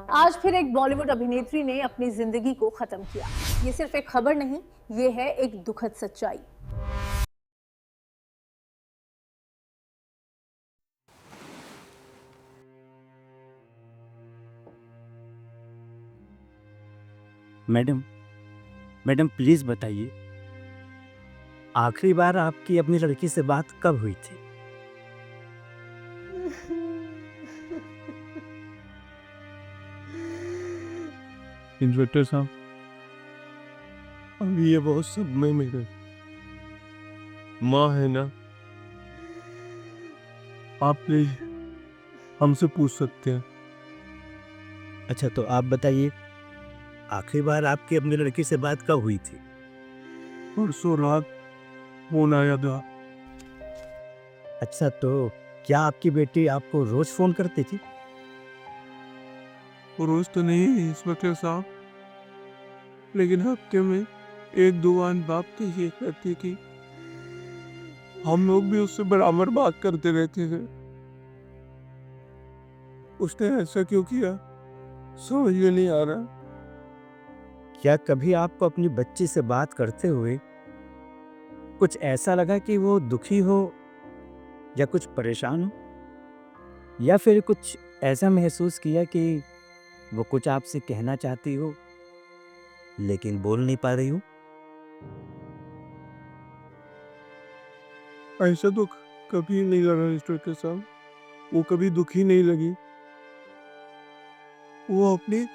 आज फिर एक बॉलीवुड अभिनेत्री ने अपनी जिंदगी को खत्म किया। ये सिर्फ एक खबर नहीं, ये है एक दुखद सच्चाई। मैडम मैडम प्लीज बताइए, आखिरी बार आपकी अपनी लड़की से बात कब हुई थी? इंस्पेक्टर साहब, अब ये बहुत सब में मेरे माँ है ना, आप प्लीज हमसे पूछ सकते हैं। अच्छा तो आप बताइए, आखिरी बार आपकी अपनी लड़की से बात कब हुई थी? परसों रात फोन आया था। अच्छा तो क्या आपकी बेटी आपको रोज फोन करती थी? रोज तो नहीं इंस्पेक्टर साहब, लेकिन हफ्ते में एक दो बार बात तो ये करती थी। हम लोग भी उससे बराबर बात करते रहते थे। उसने ऐसा क्यों किया समझ में नहीं आ रहा। क्या कभी आपको अपनी बच्ची से बात करते हुए कुछ ऐसा लगा कि वो दुखी हो या कुछ परेशान हो, या फिर कुछ ऐसा महसूस किया कि वो कुछ आपसे कहना चाहती हो लेकिन बोल नहीं पा रही हो? ऐसा तो कभी नहीं लगा इंस्पेक्टर साहब, वो कभी दुखी नहीं लगी। वो अपनी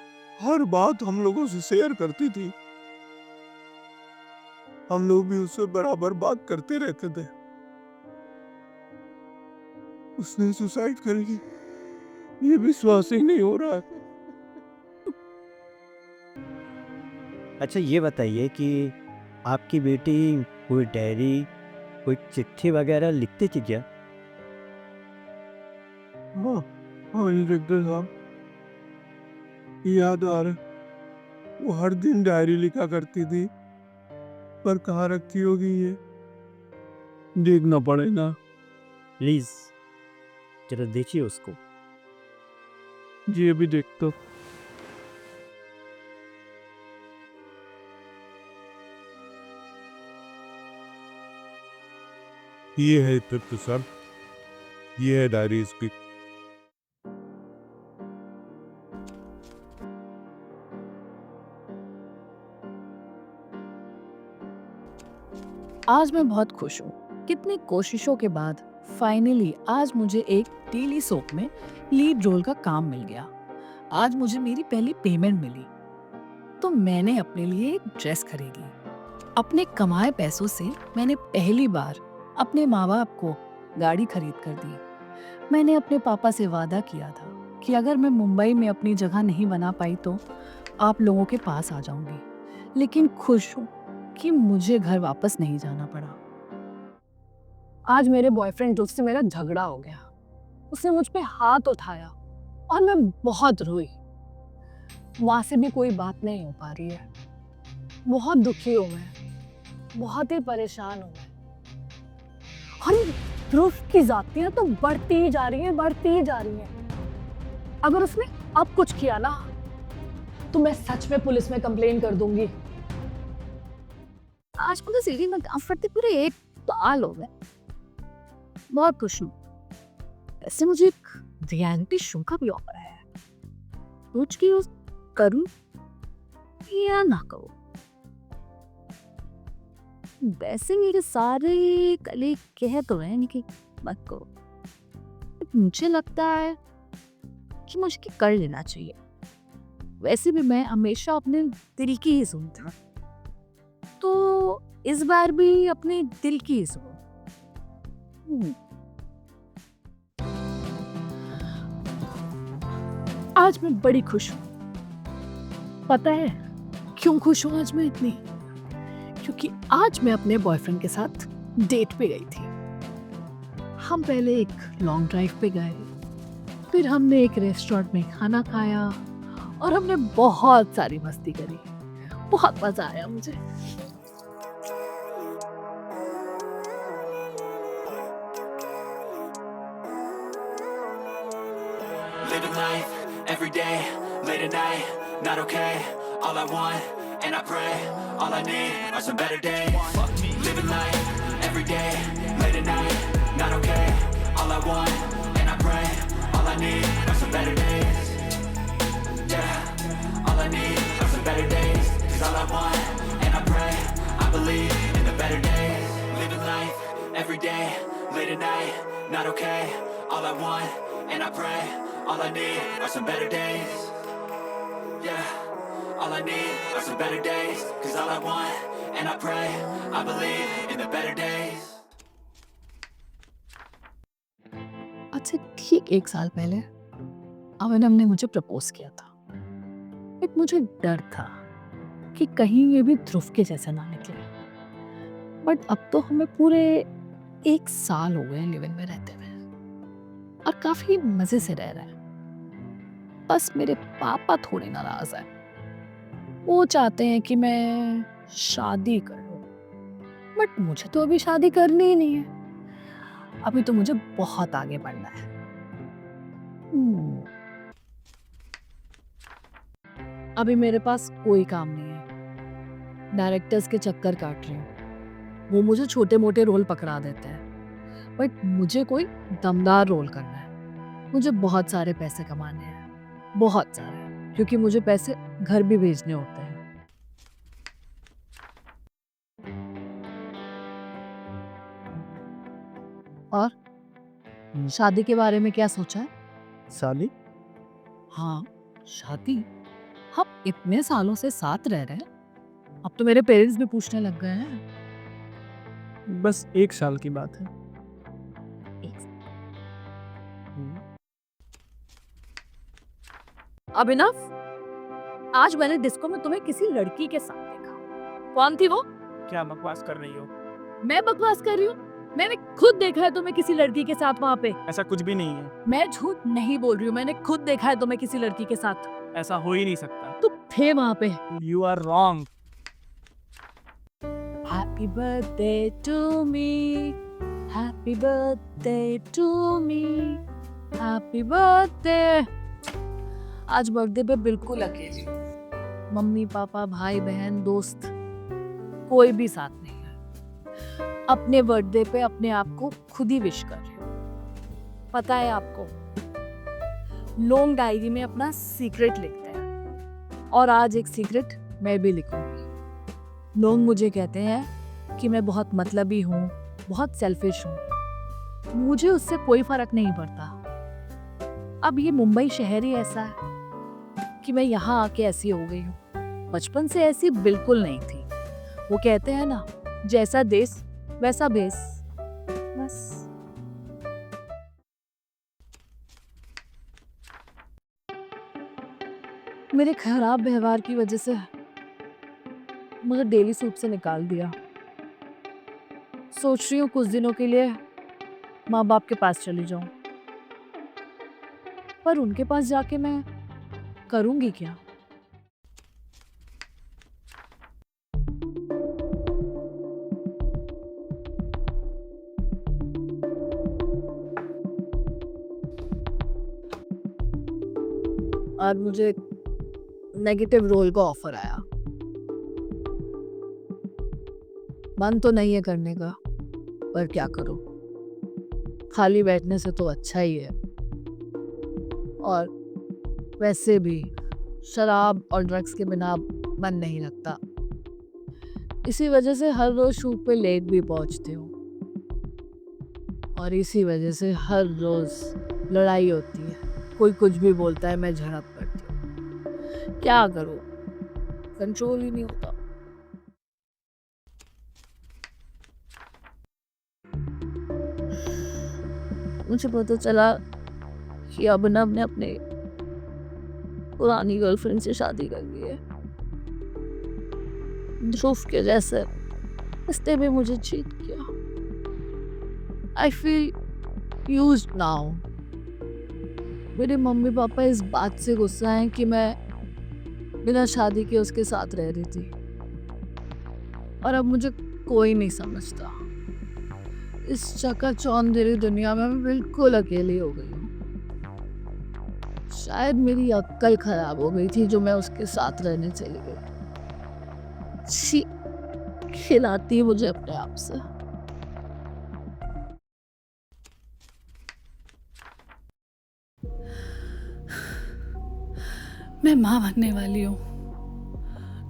हर बात हम लोगों से शेयर करती थी। हम लोग भी उससे बराबर बात करते रहते थे। उसने सुसाइड करेगी ये विश्वास ही नहीं हो रहा है। अच्छा ये बताइए कि आपकी बेटी कोई डायरी, कोई चिट्ठी वगैरह लिखती थी क्या? हाँ, हाँ इंस्पेक्टर साहब, याद आ रहा। वो हर दिन डायरी लिखा करती थी, पर कहाँ रखती होगी ये देखना पड़ेगा। प्लीज जरा देखिए उसको। जी अभी देखता हूँ। ये है इंस्पेक्टर साहब, ये है डायरी इसकी। आज मैं बहुत खुश हूँ। कितनी कोशिशों के बाद फाइनली आज मुझे एक टीवी सोप में लीड रोल का काम मिल गया। आज मुझे मेरी पहली पेमेंट मिली, तो मैंने अपने लिए एक ड्रेस खरीदी। अपने कमाए पैसों से मैंने पहली बार अपने माँ बाप को गाड़ी खरीद कर दी। मैंने अपने पापा से वादा किया था कि अगर मैं मुंबई में अपनी जगह नहीं बना पाई तो आप लोगों के पास आ जाऊंगी। लेकिन खुश हूँ कि मुझे घर वापस नहीं जाना पड़ा। आज मेरे बॉयफ्रेंड दोस्त से मेरा झगड़ा हो गया। उसने मुझ पे हाथ उठाया और मैं बहुत रोई। वहां से भी कोई बात नहीं हो पा रही है। बहुत दुखी हूँ मैं, बहुत ही परेशान हूँ मैं। और प्रूफ की जातियां तो बढ़ती ही जा रही हैं, बढ़ती ही जा रही हैं। अगर उसने अब कुछ किया ना, तो मैं सच में पुलिस में कंप्लेन कर दूंगी। आज मुझे सीढ़ी में काम करते पूरे एक साल हो गए। बहुत खुश हूँ। वैसे मुझे एक रियलिटी शो का भी ऑफर है। सोच के करूँ या ना करूँ। वैसे मेरे सारे कलीग कह तो रहे हैं कि मत करो, मुझे लगता है कि मुझे कर लेना चाहिए। वैसे भी मैं हमेशा अपने दिल की ही सुनती हूँ, तो इस बार भी अपने दिल की ही सुनो। आज मैं बड़ी खुश हूँ। पता है क्यों खुश हूँ आज मैं इतनी? क्योंकि आज मैं अपने बॉयफ्रेंड के साथ डेट पे गई थी। हम पहले एक लॉन्ग ड्राइव पे गए, फिर हमने एक रेस्टोरेंट में खाना खाया और हमने बहुत सारी मस्ती करी। बहुत मजा आया मुझे। Living life every day, late at night, not okay. All I want, and I pray, all I need are some better days. Living life, every day, late at night, not okay. All I want, and I pray, all I need are some better days. Yeah, all I need are some better days. Cause all I want, and I pray, I believe in the better days. Living life, every day, late at night, not okay. All I want, and I pray, all I need are some better days. Yeah, all I need are some better days. Cause all I want, and I pray, I believe in the better days. आज से ठीक 1 साल पहले अभिनव ने मुझे propose किया था। एक मुझे डर था कि कहीं ये भी ध्रुव के जैसा ना निकले। बट अब तो हमें पूरे 1 साल हो गए लिव इन में रहते हुए और काफी मजे से रह रहे हैं। बस मेरे पापा थोड़े नाराज हैं। वो चाहते हैं कि मैं शादी कर लूं, बट मुझे तो अभी शादी करनी ही नहीं है। अभी तो मुझे बहुत आगे बढ़ना है। अभी मेरे पास कोई काम नहीं है। डायरेक्टर्स के चक्कर काट रही हूँ। वो मुझे छोटे मोटे रोल पकड़ा देते हैं, बट मुझे कोई दमदार रोल करना है। मुझे बहुत सारे पैसे कमाने हैं, बहुत सारे, क्योंकि मुझे पैसे घर भी भेजने होते हैं। और शादी के बारे में क्या सोचा है? साली, हाँ, शादी। हम इतने सालों से साथ रह रहे हैं, अब तो मेरे पेरेंट्स भी पूछने लग गए हैं। बस 1 साल की बात है। अभिनव, आज मैंने डिस्को में तुम्हें किसी लड़की के साथ देखा। कौन थी वो? क्या बकवास कर रही हो? मैं बकवास कर रही हूँ? मैंने खुद देखा है तुम्हें किसी लड़की के साथ वहाँ पे। ऐसा कुछ भी नहीं है। मैं झूठ नहीं बोल रही हूँ, मैंने खुद देखा है तुम्हें किसी लड़की के साथ। ऐसा हो ही नहीं सकता। तुम थे वहाँ पे। You are wrong. Happy birthday to me, happy birthday to me, happy birthday। आज बर्थडे पे बिल्कुल अकेली हूँ। मम्मी पापा भाई बहन दोस्त कोई भी साथ नहीं है। अपने बर्थडे पे अपने आप को खुद ही विश कर रही हूँ। पता है आपको, लोग डायरी में अपना सीक्रेट लिखते हैं और आज एक सीक्रेट मैं भी लिखूंगी। लोग मुझे कहते हैं कि मैं बहुत मतलबी हूँ, बहुत सेल्फिश हूँ। मुझे उससे कोई फर्क नहीं पड़ता। अब ये मुंबई शहर ही ऐसा है कि मैं यहाँ आके ऐसी हो गई हूँ। बचपन से ऐसी बिल्कुल नहीं थी। वो कहते हैं ना, जैसा देश वैसा भेस। बस। मेरे खराब व्यवहार की वजह से मुझे डेली सूट से निकाल दिया। सोच रही हूँ कुछ दिनों के लिए माँ बाप के पास चली जाऊं, पर उनके पास जाके मैं करूंगी क्या? और मुझे नेगेटिव रोल का ऑफर आया। मन तो नहीं है करने का, पर क्या करूं, खाली बैठने से तो अच्छा ही है। और वैसे भी शराब और ड्रग्स के बिना मन नहीं लगता। इसी वजह से हर रोज शूट पे लेट भी पहुंचती हूँ और इसी वजह से हर रोज लड़ाई होती है। कोई कुछ भी बोलता है, मैं झड़प करती हूँ। क्या करूं, कंट्रोल ही नहीं होता। मुझे पता चला कि अभिनव ने अपने पुरानी गर्लफ्रेंड से शादी कर ली है। ध्रुव के जैसे इसने भी मुझे चीट किया। I feel used now. मेरे मम्मी पापा इस बात से गुस्सा हैं कि मैं बिना शादी के उसके साथ रह रही थी और अब मुझे कोई नहीं समझता। इस चकाचौंध भरी दुनिया में मैं बिल्कुल अकेली हो गई हूँ। शायद मेरी अक्ल खराब हो गई थी जो मैं उसके साथ रहने चली गई। छी, खिलाती है मुझे अपने आप से। मैं माँ बनने वाली हूँ।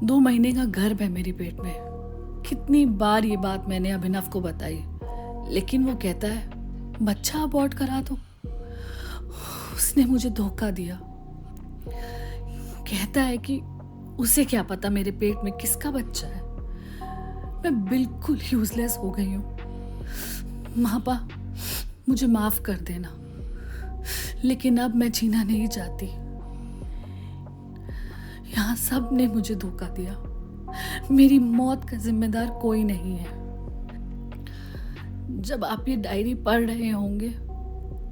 2 महीने का गर्भ है मेरी पेट में। कितनी बार ये बात मैंने अभिनव को बताई, लेकिन वो कहता है बच्चा अबॉर्ट करा दो। उसने मुझे धोखा दिया। कहता है कि उसे क्या पता मेरे पेट में किसका बच्चा है। मैं बिल्कुल यूजलेस हो गई हूँ। माँ बाप, मुझे माफ कर देना, लेकिन अब मैं जीना नहीं चाहती। यहाँ सब ने मुझे धोखा दिया। मेरी मौत का जिम्मेदार कोई नहीं है। जब आप ये डायरी पढ़ रहे होंगे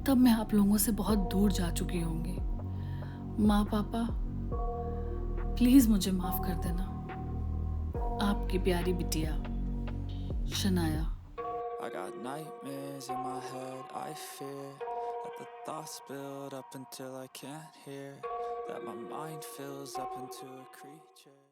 तब मैं आप लोगों से बहुत दूर जा चुकी होंगी। माँ पापा, प्लीज मुझे माफ कर देना। आपकी प्यारी बिटिया Shanaya. I got nightmares in my head, I fear that the thoughts build up until I can't hear, that my mind fills up into a creature.